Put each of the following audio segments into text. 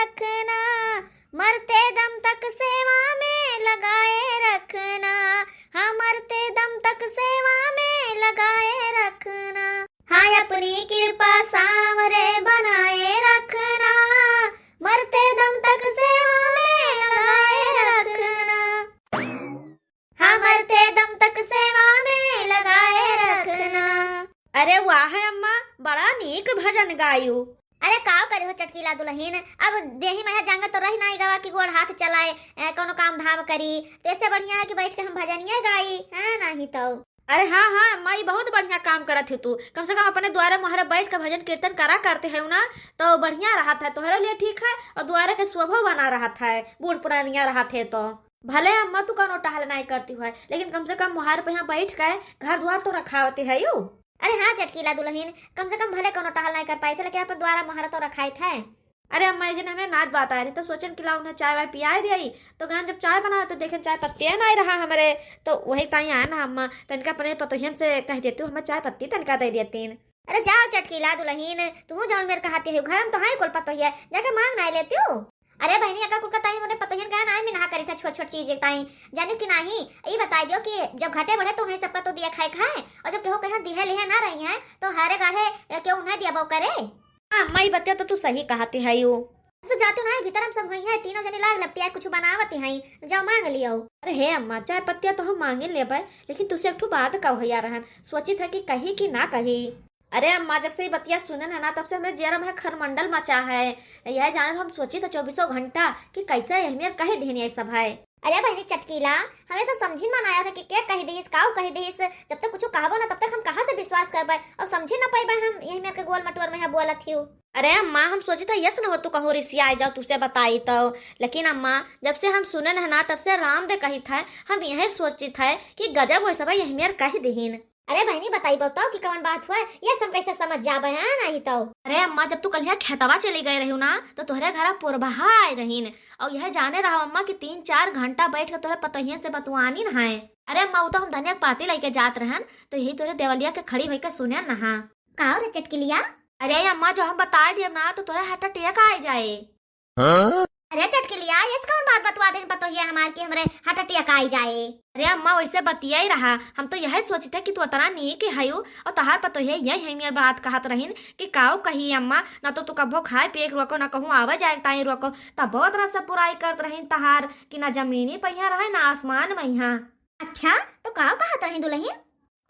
रखना, मरते दम तक सेवा में लगाए रखना, हाँ मरते दम तक सेवा में लगाए रखना, हाँ अपनी कृपा सांवरे बनाए रखना, मरते दम तक सेवा में लगाए रखना, हाँ मरते दम तक सेवा में लगाए रखना। अरे वाह है अम्मा, बड़ा नीक भजन गायू। अरे का करे हो चटकीला दुल्हीन, अब देही में जांगर तो रही नहीं गवा कि गोड़ हाथ चलाए कोनो काम धाम करी, तो इससे बढ़िया है कि बैठ के हम भजनिया गाई है नहीं तो। अरे हाँ हाँ अम्मा, ये बहुत बढ़िया काम करत है तू। कम से कम अपने द्वारे मोहरे बैठ के भजन कीर्तन करा करते है ना, तो बढ़िया रहा था, तोहरे लिए ठीक है और द्वारे के स्वभाव बना रहा था, बूढ़ पुरानिया रहा थे तो भले अम्मा तू कौनो टहल नहीं करती है, लेकिन कम से कम मुहार पे यहाँ बैठ के घर द्वार तो रखावते है यू। अरे हाँ चटकीला दुल्हीन, कम से कम भले कोनो टहल नहीं कर पाए थे, लेकिन अपन द्वारा मुहारा तो रखाई थे। अरे अम्मा जी ने हमें नाच बात आए तो सोचन कि ला उन्हें चाय वाय पियाई दिया, तो गहन जब चाय बना तो देखें चाय पत्ती नहीं रहा हमारे, तो वही ताई आया ना अम्मा, तनका अपने पतोहियन से कह देती हूँ हमें चाय पत्ती तनका दे देती। अरे जाओ चटकीला दुल्हीन, तू जान मेरे कहती है घर में तो हाई कोल पतोहिया जाके मांग नहीं लेती हूँ। अरे बहनी अका कुल का ताई मोने पतोहियन का ना में नहा करी था छोट छोट चीज ताई जाने कि नहीं, ये बताई दियो कि जब घाटे बढ़े तो उन्हें सबका तो दिया खाए खाए, और जब केहू कहीं दिहे लिहे ना रही है तो हारे गाढ़े क्यों उन्हें दिया बो करे। हाँ अम्मा ये बतिया तो तू सही कहती है यू। तो जाते ना भीतर हम सब हुई है, तीनों जने लाग लपटिया कुछ बनावती हैं, जाओ मांग लियो। अरे हे अम्मा, चाय पत्तिया तो हम मांगे ले पाए, लेकिन तुझसे एक बात कहो भैया रहन, सोची था कि कही कि ना कही। अरे अम्मा जब से ये बतिया सुने है ना, तब से हमारे जेरा में खरमंडल मचा है, यह जाने हम सोची था 24 घंटा कि कैसे अहमियत कहे देनी है सब है। अरे बहनी चटकीला, हमें तो समझी मन आया था कि क्या कह दीस काऊ कह दीस, जब तक कुछ कहबो ना तब तक हम कहाँ से विश्वास कर पाए, और समझी ना पाई हम यही मेरे के गोल मटवर में है बोलत थी। अरे अम्मा हम सोचे था यस न हो तू कहो रिसिया आ जाओ तुझसे बताई तो, लेकिन अम्मा जब से हम सुने ना तब से राम दे कही था, हम यही सोची था कि गजब वैसा भाई अहमियत कह दीन। अरे बहनी बताई बताओ कि कौन बात हुआ, ये सब कैसे समझ जाबे है नहीं तो। अरे अम्मा जब तू कल यहाँ खेतवा चली गई रही ना, तो तोहरे घर पुरबहा आए रहीन, और यह जाने रहा अम्मा कि 3-4 घंटा बैठ के तोहरे पतोहिया से बतवानी नहा। अरे अम्मा वो तो हम धनिया पाती लेके जात रहन, तो यही तोरे देवलिया के खड़ी होकर सुने नहा। का रे चटकीलिया? अरे अम्मा जो हम बता दिए ना तो तोरा हटा टेक आ जाए। अरे चटकीलिया ये कौन बात बतवा देन पतोहिया हमार के हमरे हटा टेक आ जाए। अरे अम्मा वैसे बतिया ही रहा, हम तो यही सोचते कि तू उतना नहीं के हयू, और तहार पतोहिया यही है मेरी बात कहत रहीन कि काऊ कही अम्मा, ना तो तू कभो खाए पिए रोको ना कहूँ आवे जाए ताई रोको, तब बहुत रहा सब बुराई करत रहीन तहार कि ना जमीनी पहिया रहे ना आसमान में। अच्छा तो काऊ कहत रही दुल्हीन?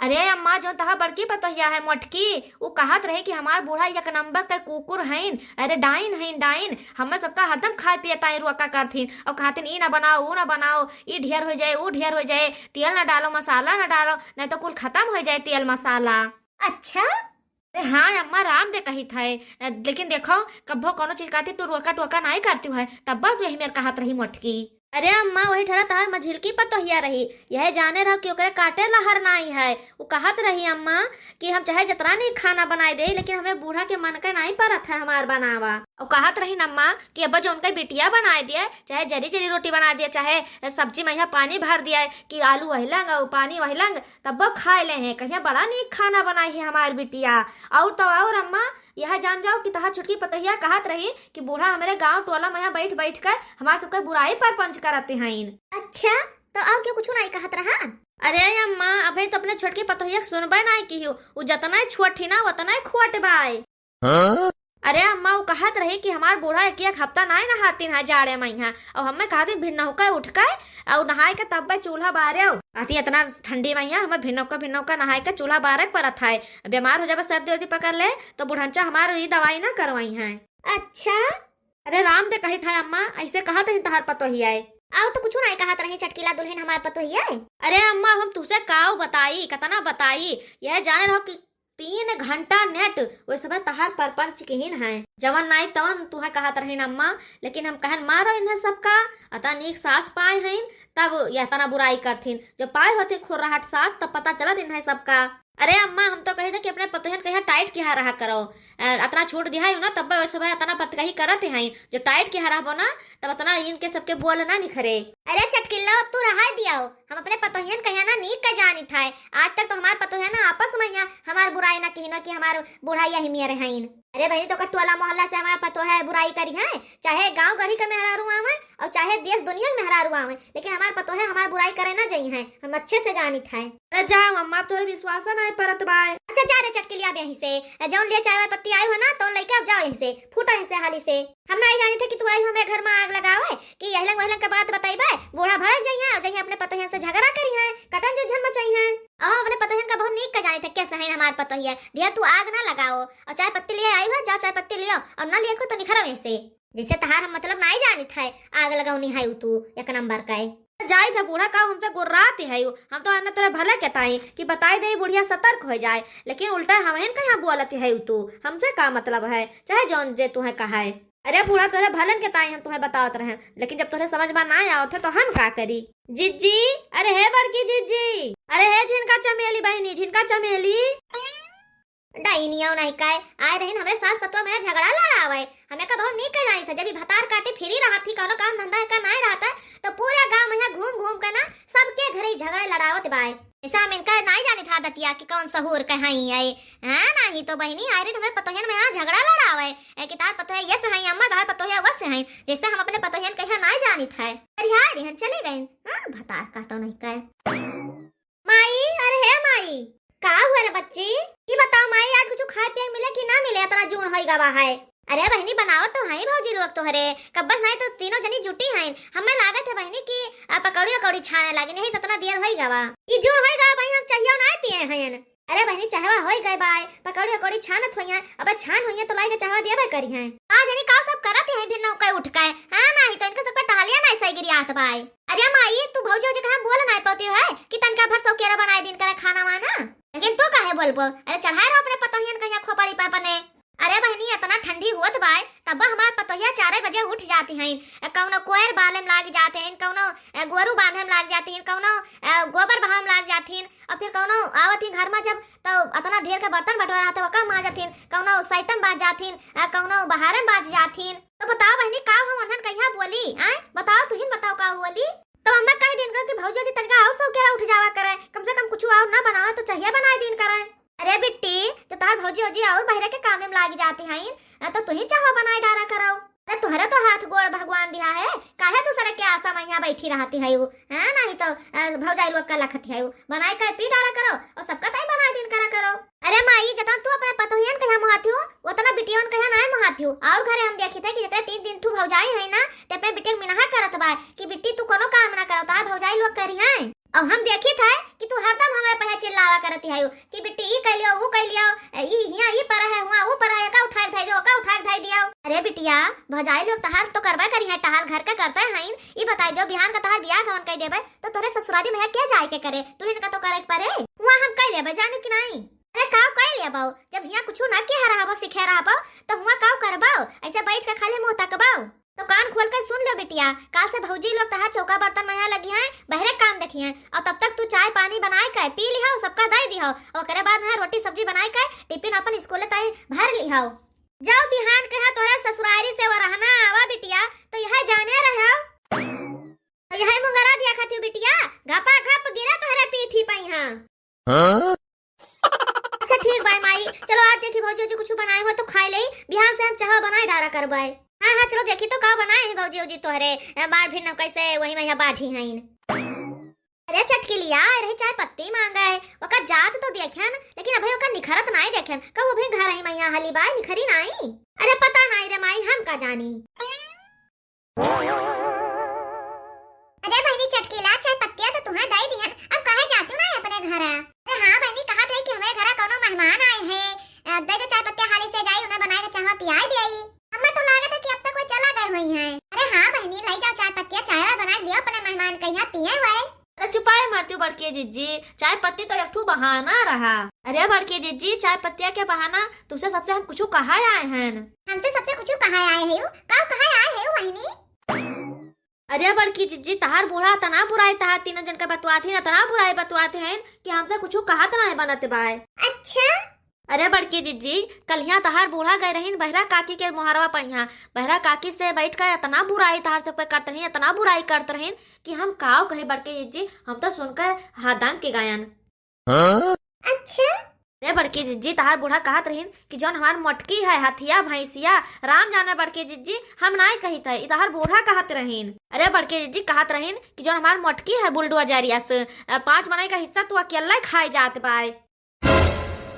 अरे अम्मा जो तहा बड़की पतोहिया है मोटकी, वो कहत रहे कि हमार बूढ़ा एक नंबर का कुकुर हैं, अरे डाइन हैं डाइन, हमें सबका हरदम खाए पिए ताई रुका करथिन, और कहथिन ई ना बनाओ वो ना बनाओ, ई ढेर हो जाए वो ढेर हो जाए, तेल ना डालो मसाला ना डालो, नहीं तो कुल खत्म हो जाए तेल मसाला। अच्छा अरे हाँ अम्मा राम दे कही था, लेकिन देखो कब्बो कोनो चीज कहती तू रोका टोका नहीं करती है, तब बस वही मेरे कहत रही मोटकी। अरे अम्मा वही ठहरा तार मझिलकी पतोहिया रही, यह जाने रहा कि ओकरे काटे लहर नहीं है, वो कहत रही अम्मा कि हम चाहे जितना नहीं खाना बनाए दे, लेकिन हमें बूढ़ा के मन का नहीं परत है हमार बनावा, और कहत रही अम्मा कि अब जो उनका बिटिया बनाए दिया, चाहे जरी जरी रोटी बना दिया, चाहे सब्जी में यहाँ पानी भर दिया कि आलू वहिलंग और पानी वहिलंग, तब वो खाए ले हैं, कहीं बड़ा नहीं खाना बनाई है हमार बिटिया। और तो और अम्मा यह जान जाओ कि तहार छुटकी पतोहिया कहत रही कि बूढ़ा हमारे गांव टोला में बैठ बैठ कर हमारे सबका बुराई पर पंच करते हैं। अच्छा तो और क्या कुछ नहीं कहत रहा? अरे अम्मा अभी तो अपने छोटकी पतोहिया सुनबे नहीं की, वो जतना छोटी ना उतना खोट बाय। अरे अम्मा वो कहत रही कि हमार बूढ़ा एक हफ्ता नहीं नहाती है जाड़े में, और हमें कहती भिन्नौका उठ के और नहाए के तब चूल्हा बारे आती इतना ठंडी में हमें भिन्नौका नहाए के चूल्हा बारे परत है, बीमार हो जाए सर्दी वर्दी पकड़ ले तो बुढ़ंचा हमारे ये दवाई ना करवाई है। अच्छा अरे राम दे कही था अम्मा, ऐसे कहत है तहार पतोहिया आओ तो कुछ नहीं कहत रही चटकीला दुल्हन हमार पतोहिया। अरे अम्मा हम तुझसे काऊ बताई कतना बताई, यह जाने रहो कि 3 घंटा नेट वो सब तहार परपंच किहीन है, जवन नहीं तवन तुहे कहत रहीन अम्मा, लेकिन हम कहन मारो इन्हें सबका अता नीक सास पाए हैं तब यह तना बुराई करथिन, जो पाए होते खुर्राहट सास तब पता चला दिन है सबका। अरे अम्मा हम तो कहे थे कि अपने पतोहन कहीं टाइट किया रहा करो, अतना छूट दिया है ना तब वैसे भाई अतना पत कही करते हैं, जो टाइट किया रहा ना तब अतना इनके सबके बोल ना निखरे। अरे चटकिल्ला अब तू रहा दिया हो। हम अपने पतोहियन कहिया ना नीक का जानी था। आज तक तो हमार पतोहिया ना आपस में यहाँ हमार बुराई ना कही ना कि हमार बुढ़ाइया ही मिया रहीन। अरे भाई तो टोला मोहल्ला से हमार पतो है बुराई करी है, चाहे गांव गढ़ी का मेहरारू आवे और चाहे देश दुनिया में मेहरारू आवे, लेकिन हमार पतो है हमार बुराई करे ना जाई है, हम अच्छे से जानी था। अरे जाओ अम्मा, तोरे विश्वास ना परत बाय। अच्छा जा रे चटकिलिया अब यहीं से जौन लिए चाय पत्ती आई हो ना तो लेके अब जाओ यहीं से, फूटा यहीं से हाली से। हम नहीं जानी थे कि तू आई हो हमारे घर में आग लगावे कि यहलंग वहलंग का बात बताइबे, बूढ़ा भड़क जाई है और जाई अपने पतोहियन से झगड़ा करी है, कटन जो झन मचाई है। अहो अपने पतोहियन का बहुत नीक का जानी थे कैसे है हमार पतोहिया। ढेर तू आग ना लगाओ और चाय पत्ती लिए आई हो, जाओ चाय पत्ती लियो और ना लिए तो निखरो ऐसे जैसे तहार मतलब नहीं जानी था आग लगाऊनी है तू एक नंबर का जाई था बूढ़ा का हमसे गुर्रात है। हम तो अन्ना तोरा भला कहताई कि बताई दे बुढ़िया सतर्क हो जाए, लेकिन उल्टा हमें कहाँ बोलती है तू, हमसे का मतलब है चाहे जौन जे तुम्हें कहा है। अरे बूढ़ा तोरे भलन के ताई हम तुम्हें बतावत रहे, लेकिन जब तुम्हें समझ में ना आओ थे तो हम का करी। जिज्जी, अरे हे बड़की जिज्जी, अरे हे झिनका चमेली बहनी, झिनका चमेली। डाइनिया नहीं काय आए रहीन हमरे सास पतवा में झगड़ा लड़ावे, हमें का बहुत नीक जानी था। जब भतार काटे फिरी रहा थी कोनो काम धंधा का नहीं रहता तो पूरा गांव में घूम घूम कर ना सबके घरे झगड़े लड़ावत बाय। ऐसा हम इनका नहीं जानी था दतिया कि कौन सहूर कहीं आई है नहीं तो बहनी आए रहीन हमारे पतोहियन में यहाँ झगड़ा लड़ावे कि तार पतोहिया ये से है अम्मा तार पतोहिया वो से है, जैसे हम अपने पतोहियन कहीं नहीं जानी था। अरे यार हम चले गए भतार काटो नहीं काय। माई, अरे है माई का हुआ रे बच्ची, ये बताओ माई आज कुछ खाए पिए मिले कि ना मिले, इतना जून होई गवा है। अरे बहनी बनाओ तो है भौजी लोग तो हरे कब्बस नहीं तो तीनों जनी जुटी हैं, हमें लागत है बहनी की पकौड़ी पकौड़ी छाने लगे नहीं सतना देर होई गवा, ये जून होई गवा भाई हम चाहिए ना पिए हैं। अरे बहनी चाहवा होई गए बाय पकौड़ी पकौड़ी छानत होई, अब छान होई तो लाइक चाहवा दिया करी हैं। आज यानी का सब करत है फिर नौका उठ के हां नहीं तो इनका सबका टहलिया नहीं सही गिरी आत बाय। अरे माई तू भौजी जी कहां बोल नहीं पाती है कि तनका भर सौ केरा बनाए दिन करे खाना वाना, लेकिन तू काहे बोलबो। अरे चढ़ाए रहो अपने पतोहियन कहिया खोपड़ी पे अपने। अरे बहनी इतना ठंडी होत बाय तब हमार पतोहिया 4 बजे उठ जाती हैं, कौनो कोयर बाले में लाग जाते हैं, कौनो गोरू बांधे में लाग जाती हैं, कौनो गोबर बहाव में लाग जाती हैं और फिर कौनो आवत घर में जब तो इतना ढेर के बर्तन बटोरा रहते वका मां जाती, कौनो सैतम बाज जाती, कौनो बहारे में बाज जाती। तो बताओ बहनी का हम अनहन कहिया बोली आए, बताओ तुहिन बताओ का बोली। तो हमें कह दिन कर कि भौजी जी तनका और सौ केरा उठ जावा करे, कम से कम कुछ और ना बनावे तो चाहिए बनाए दिन करे। अरे बिट्टी तो तार भौजी होजी और बहरे के काम में लागी जाती हैं तो तुही चाहो बनाए डारा कराओ। अरे तुहरे तो हाथ गोड़ भगवान दिया है, काहे दूसरे के आशा में यहाँ बैठी रहती है वो है नहीं तो भौजाई लोग का लखती है वो बनाए का पी डारा करो और सबका ताई बनाए दिन करा करो। अरे माई जतना तू अपने पतोहियन कहिया मुहाती हो उतना बिटियन कहिया नहीं मुहाती हो। और घरे हम देखी थे कि जतरा 3 दिन तू भौजाई है ना ते अपने बिटिया मिनहा करत बा कि बिट्टी तू कोनो काम ना करो तार भौजाई लोग करी है। अब हम देखी थे कि तू हरदम हमारे पे चिल्लावा करती है कि बिट्टी ई कह लियो वो कह लियो ई हिया ई पर है हुआ वो पर है का उठा के दो का उठा के दिया। अरे बिटिया भौजाई लोग तहार तो करबा करी है टहाल घर का करता है ई बताई दो बिहान का तहार बियाह कवन कह देबे तो तोरे ससुराली में क्या जाए के करे तू इनका तो करे परे हुआ हम कह लेबे जाने कि नहीं। अरे काव कह लेबो जब हिया कुछ ना के रहबो सिखे रहबो तो हुआ काव करबो ऐसे बैठ के खाली मुंह तकबो। तो कान खोल कर सुन लो बिटिया, काल से भौजी लोग तहार चौका बर्तन में लगी हैं बहरे काम देखी हैं और तब तक तू चाय पानी बनाए के पी लिहाओ सबका दे दिहो और करे बाद में रोटी सब्जी बनाए के टिफिन अपन स्कूल ताई भर लिहाओ। जाओ बिहान कहा तोरा ससुरारी से वो रहना आवा बिटिया तो यह जाने रहो तो यह मुंगरा दिया खाती बिटिया घपा घप गिरा तोहरे पीठी पई हां। अच्छा ठीक बाय माई चलो आज देखी भौजी जी कुछ बनाए हो तो खाई ले बिहान से हम चाह बनाए डारा करबाए। हाँ हाँ चलो देखी तो का बनाए हैं भौजी जी तोहरे बार फिर न कैसे वही में बाजी हैं। अरे चटकी लिया रही चाय पत्ती मांगे ओकर जात तो देखन लेकिन अभी ओकर निखरत नहीं देखन कब अभी घर ही मैया हली बाय निखरी नहीं। अरे पता नहीं रे माई हम का जानी। अरे बहनी चटकी ला चाय पत्तियां तो तुम्हें दे दिहन अब काहे जाती ना अपने घर। अरे हां बहनी कहा थे कि हमारे घर कोनो मेहमान आए हैं दे दो चाय पत्तियां हाली से जाई उन्हें बनाए के चाह पियाई देई। हमें तो लागत है कि अब तक कोई चला गए हुई है। अरे हां बहनी ले जाओ चाय पत्तियां चाय बना दियो अपने मेहमान कहिया पिए हुए। अरे चुपाए मारती बड़की जिज्जी चाय पत्ती तो एक ठू बहाना रहा। अरे बड़की जिज्जी चाय पत्तियां के बहाना तुझसे सबसे हम कुछ कहा आए हैं। हमसे सबसे कुछ कहा आए हैं का कहा आए हैं बहनी। अरे बड़की जिज्जी तहार बूढ़ा तना बुराई तहार तीनों जन के बतवाती ना तना बुराई बतवाते हैं कि हमसे कुछ कहा तना है बनत बाय। अच्छा अरे बड़की जीजी, कल यहाँ तहार बूढ़ा गए रहीन बहरा काकी के मुहारवा पहिया। बहरा काकी से बैठ कर इतना बुराई तहार से करते रही, इतना बुराई करते रहीन कि हम काव कहे बड़की जीजी, हम तो सुनकर हादांग के गायन। अच्छा अरे बड़की जीजी, तहार बूढ़ा कहत रहीन कि जौन हमार मटकी है हथिया भैंसिया राम जाने बड़की जीजी, हम नहीं कही थे, तहार बूढ़ा कहत रहीन। अरे बड़की जीजी कहत रहीन कि जौन हमार मटकी है बुलडोजरिया से 5 मनाई का हिस्सा तू अकेला खाई जात पाए।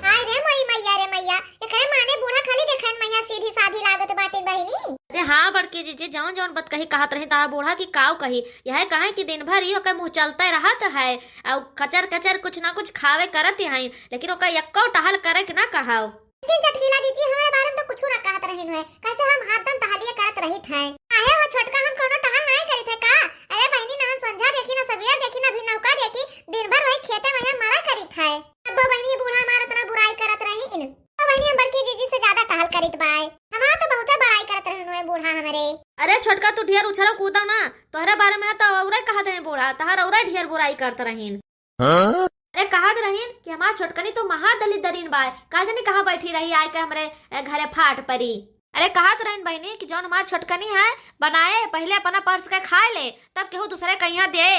हाय रे मैया एकरे माने बूढ़ा खाली देखन मैया सीधी साधी लागत बाटे बहिनी। अरे हाँ बड़की जीजी, जौन जौन बात कही कहत रही तहार बूढ़ा की काव कही, यह कहे कि दिन भर ही ओकर मुंह चलते रहत है और कचर कचर कुछ ना कुछ खावे करत है, लेकिन ओकर एको टहल करे के ना कहाओ। लेकिन चटकीला जीजी हमारे बारे में तो कुछ ना कहत रहिन है, कैसे हम हरदम टहलिया करत रहित है। आहे हो छोटका, हम कोनो टहल नहीं करित है का? अरे बहिनी ना हम संझा देखी ना सवेर देखी ना भी नौका देखी, दिन भर वही खेते में मरा करित है। अब बहिनी बूढ़ा हमारा इतना बुराई करत रही इन तो बहिनी हम बड़की जीजी से ज्यादा टहल करित बाय, हमारा तो बहुत बड़ाई करत रहन है बूढ़ा हमरे। अरे छोटका, तू ढेर उछरो कूदा ना, तोहरे बारे में तो औरे कहत रहे बूढ़ा, तहार औरे ढेर बुराई करत रहीन। अरे कहत रहीन कि हमार छोटकनी तो महादलित दरीन बाय, का जाने कहाँ बैठी रही आय के हमरे घरे फाट परी। अरे कहत रहीन बहनी कि जौन हमार छोटकनी है बनाए पहले अपना पर्स के खाए ले, तब केहू दूसरे कहिया दे।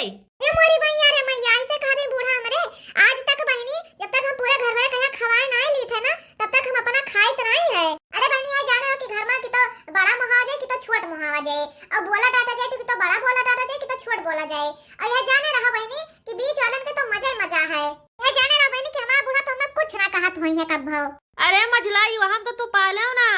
रे मोरी भैया रे मैया, ऐसे कह दे बूढ़ा हमरे। आज तक बहनी जब तक हम पूरे घर में कहीं खवाए नहीं ली थे ना, तब तक हम अपना खाए तो नहीं है। अरे बहनी ये जाने हो कि घर में कि तो बड़ा मुहावा जाए कि तो छोट मुहावा जाए, और बोला डाटा जाए कि तो बड़ा बोला डाटा जाए कि तो छोट बोला जाए। और यह जाने रहा बहनी कि बीच वालन के तो मजा ही मजा है। यह जाने रहा बहनी कि हमारा बूढ़ा तो हमें कुछ ना कहत होई है कब भाव। अरे मझलाई, वहां तो तू पाले ना,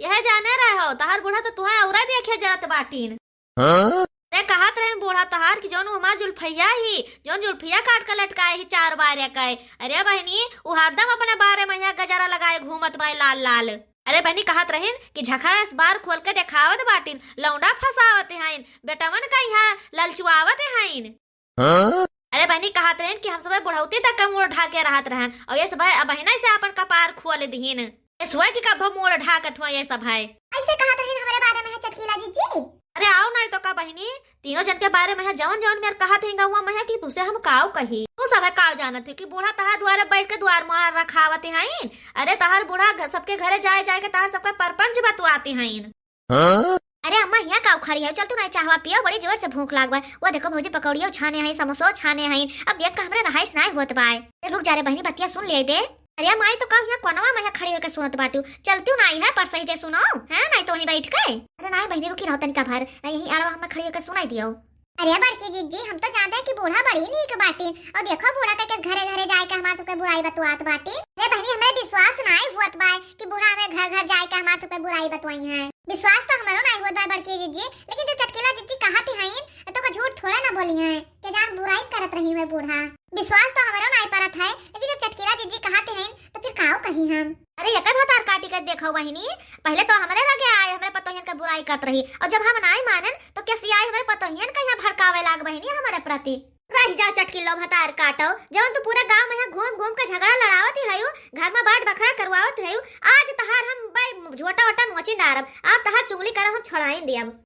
यह जाने रहे हो तहार बूढ़ा तो तुहे औरा देखे जरत बाटीन। अरे कहत रहे बूढ़ा तहार कि जौन हमार जुल्फैया ही जौन जुल्फिया काट कर लटकाए ही 4 बार कहे। अरे बहनी वो हरदम अपने बारे में यहाँ गजरा लगाए घूमत बाई लाल लाल। अरे बहनी कहत रहीन कि झखरा इस बार खोल के देखावत बाटीन, लौंडा फसावत हैं, बेटवन का यहाँ ललचुआवत हैं। अरे बहनी कहत रहीन कि हम सब बुढ़ौती तक मोड़ ढाके रहत रहन, और ये सब बहना से अपन कपार खोल दीन, सोए की कब मोड़ ढाकत हुआ ये सब है। ऐसे कहत रहीन हमारे बारे में है चटकीला जीजी। अरे आओ नहीं तो का बहनी, तीनों जन के बारे में है जवन जवन मेरे कहत है गौवा में है कि तुसे हम काव कही, तू सब है काव जानत है कि बूढ़ा तहार द्वारा बैठ के द्वार मुहार रखावत हैं। अरे तहार बूढ़ा सबके घरे जाए जाए के तहार सबके परपंच बतवाते हैं। अरे अम्मा यहाँ काव खड़ी है, चल तू नहीं चाहवा पियो, बड़ी जोर से भूख लागवा। वो देखो भौजी पकौड़ियों छाने हैं, समोसो छाने हैं, अब देख का हमरे रहाइस नहीं होत बाय। रुक जा रे बहनी, बतिया सुन ले दे। अरे माई तो कहूँ यहाँ कोनवा में खड़ी होकर सुनत बाटू, चलती नहीं है पर सही जे सुनो है नहीं तो वहीं बैठ के। अरे नहीं बहनी रुकी रहो तनिका भर, यहीं अड़वा हमें खड़ी होकर सुनाई दियो। अरे बड़की जीजी हम तो जानते हैं कि बूढ़ा बड़ी नीक बाटी, और देखो बूढ़ा का किस घरे घरे जाए के हमारे सबके बुराई बतवात बाटी। अरे बहनी हमें विश्वास नहीं हुआ बाय कि बूढ़ा हमें घर घर जाए के हमारे सबके बुराई बतवाई है। विश्वास तो हमारो नहीं हुआ बड़की जीजी, लेकिन जो चटकीला जीजी कहते हैं तो का झूठ थोड़ा ना बोली है कि जान बुराई करत रही है बूढ़ा। विश्वास तो हमारो नहीं परत है, लेकिन जब चटकीला जीजी कहते हैं तो फिर काओ कही हम। अरे यकर भतार काटी कर देखो बहिनी, पहले तो हमारे लगे आए हमारे पतोहियन का बुराई करत रही, और जब हम नहीं मानन तो कैसे आए हमारे पतोहियन का यहाँ भड़कावे लाग बहिनी हमारे प्रति। रह जाओ चटकिलो भतार काटो, जब तू पूरा गांव में यहाँ घूम घूम के झगड़ा लड़ावत है, घर में बाट बखरा करवावत है, आज तहार हम भाई झोटा वटा नोची डारब, आज तहार चुगली करब हम छोड़ाई दियब।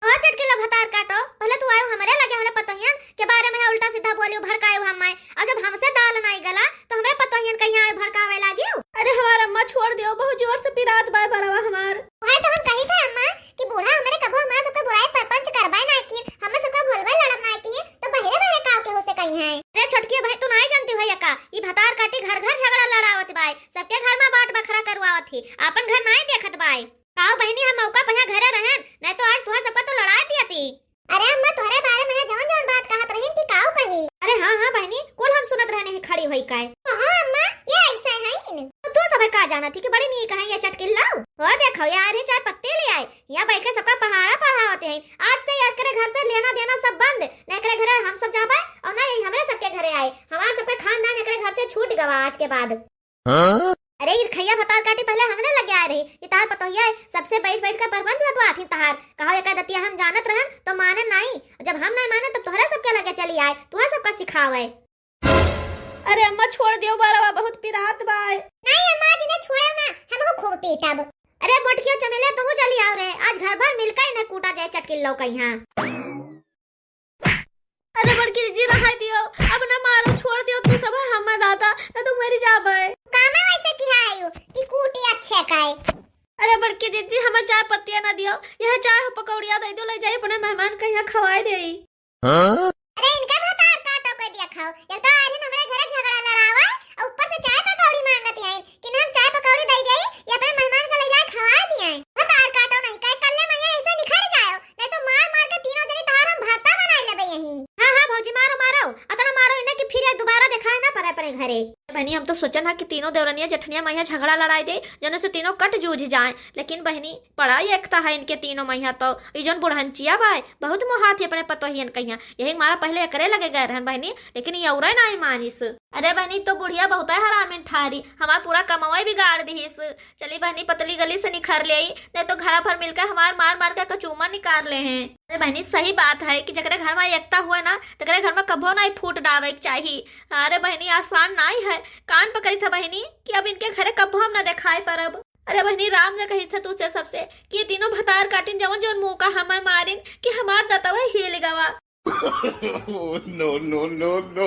और चटकिलो भतार काटो, पहले तू आयो हमारे लगे हमारे पतोहियन के बारे में उल्टा सीधा बोलियो भड़कायो हमें, और जब हमसे दाल नहीं गला तो हमारे पतोहियन कहीं आए भड़कावे लागियो। अरे हमारा अम्मा छोड़ दियो, बहुत जोर से पिरात बाय भरवा हमार। वही तो हम कही थे अम्मा कि बूढ़ा हमारे कबो हमारे सबके बुराई परपंच करवाए ना की, हमें सबका बोलवे लड़ब ना की, तो बहरे बहरे काव के हो से कहीं है। अरे छोटकी भाई तू नहीं जानती भैया का, ई भतार काटी घर घर झगड़ा लड़ावत बाय, सबके घर में बाट बखरा करवावत थी, अपन घर नहीं देखत बाय। काव बहनी हम मौका पहिया घरे रहन, नहीं तो आज तुहा सबका तो लड़ा दियती। अरे अम्मा तोहरे बारे में जौन जौन बात कहत रहीन कि काव कही। अरे हां बहनी कुल हम सुनत रहने है खड़ी होई काय। हां अम्मा ये ऐसा है इन तू सब का जाना थी कि बड़ी नीक है ये चटकिल्ला। वो देखो यार ये चाय पत्ती ले आए, यहाँ बैठ के सबका पहाड़ा पढ़ावते हैं। आज से यार करे घर से लेना देना सब बंद, नहीं करे घरे हम सब जा पाए और ना हमारे सबके घरे आए, हमारे सबके खानदान करे घर से छूट गवा आज के बाद। अरे ये खैया भतार काटी पहले हमने लगे आ रही कि तार पतोहिया सबसे बैठ बैठ कर परपंच बतवाती तहार, कहा एक दतिया हम जानत रहन तो माने नहीं, जब हम नहीं माने तब तोहरा सबके लगे चली आए, तुहा सबका सिखावे। अरे अम्मा छोड़ दियो बारवा, बहुत पिरात बाय। नहीं अम्मा जी ने छोड़ो ना, हम को खूब पीटब। अरे मोटकियो चमेले तुम चली आओ रे, आज घर भर मिलकर इन्हें कूटा जाए चटकिल्लो का यहाँ। अरे बड़की जी रहा दियो, अब ना मारो छोड़ दियो, तू सब हम दादा ना तू मेरी जाबे। कामे वैसे तो यह चाय हो पकौड़िया दे दो ले जाई अपने मेहमान के यहाँ खवाए दे। अरे इनका भतार काटो के दिया खाओ, या तो आज हमारे घरे झगड़ा लड़ावा और ऊपर से चाय पकौड़ी मांगत है कि हम चाय पकौड़ी दे जाई या अपने मेहमान को ले जाए खवा दिए। भतार काटो नहीं कह कल्ले मैया ऐसे निखर जाओ, नहीं तो मार मार के तीनों जने तार हम भरता बनाई लेबे यहीं। हां हां भौजी मारो मारो, अतना मारो इन्हें कि फिर दोबारा दिखाए ना पड़े अपने घरे। बहनी हम तो सोचन है कि तीनों देवरनिया जठनिया मैया झगड़ा लड़ाई दे जने से तीनों कट जूझ जाए, लेकिन बहनी बड़ा एकता है इनके तीनों मैया। तो ई जन बुढ़हंचिया बाय बहुत मोहात है अपने पतोहियन कहिया, यही मारा पहले एकरे लगे गए रहन बहनी, लेकिन ये औरे नहीं मानिस। अरे बहनी तो बुढ़िया बहुत है हरामिन ठारी, हमार पूरा कमाई बिगाड़ दीस। चली बहनी पतली गली से निखर ले, नहीं तो घर भर मिलकर हमार मार मार के कचूमा निकाल ले हैं। अरे बहनी सही बात है कि जकरे घर में एकता हुआ ना तकरे घर में कभो नहीं फूट डावे चाहिए। अरे बहनी आसान नहीं है, कान पकड़ी था बहनी कि अब इनके घरे कभो हम ना दिखाई परब। अरे बहनी राम ने कही था तुझसे सबसे कि ये तीनों भतार काटिन जवन जवन मुंह का हमें मारिन कि हमार दतवा हिल गवा। No, no, no, no.